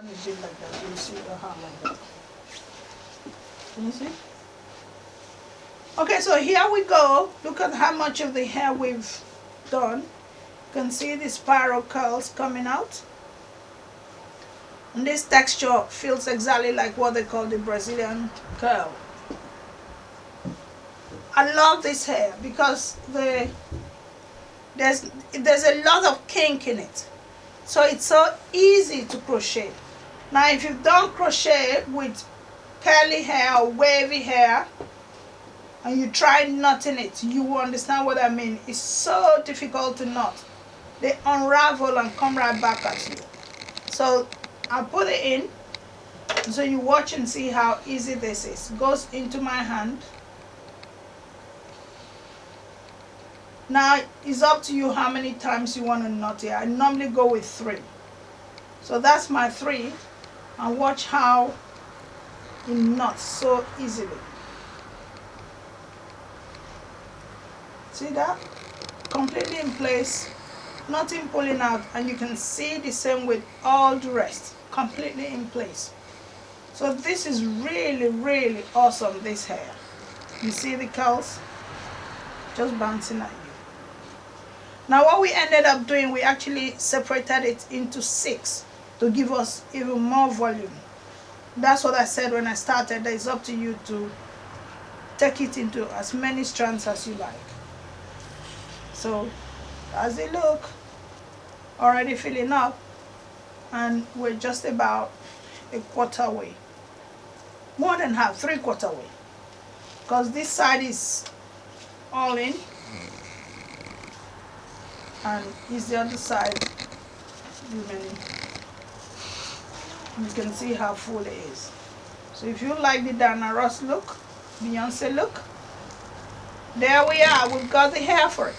And it did like that. You see the hand like that. Can you see? Okay, so here we go. Look at how much of the hair we've done. You can see the spiral curls coming out. And this texture feels exactly like what they call the Brazilian curl. I love this hair because there's a lot of kink in it. So it's so easy to crochet. Now if you've done crochet with curly hair or wavy hair and you try knotting it, you will understand what I mean. It's so difficult to knot. They unravel and come right back at you. So I'll put it in so you watch and see how easy this is. It goes into my hand. Now it's up to you how many times you want to knot it. I normally go with 3. So that's my 3. And watch how it knots so easily. See that? Completely in place, nothing pulling out, and you can see the same with all the rest, completely in place. So this is really, really awesome, this hair. You see the curls just bouncing at you. Now what we ended up doing, we actually separated it into 6 to give us even more volume. That's what I said when I started. It's up to you to take it into as many strands as you like. So as they look, already filling up, and we're just about a quarter way. More than half, 3/4 way. Because this side is all in, and is the other side remaining. You can see how full it is. So if you like the Diana Ross look, Beyonce look, there we are. We've got the hair for it.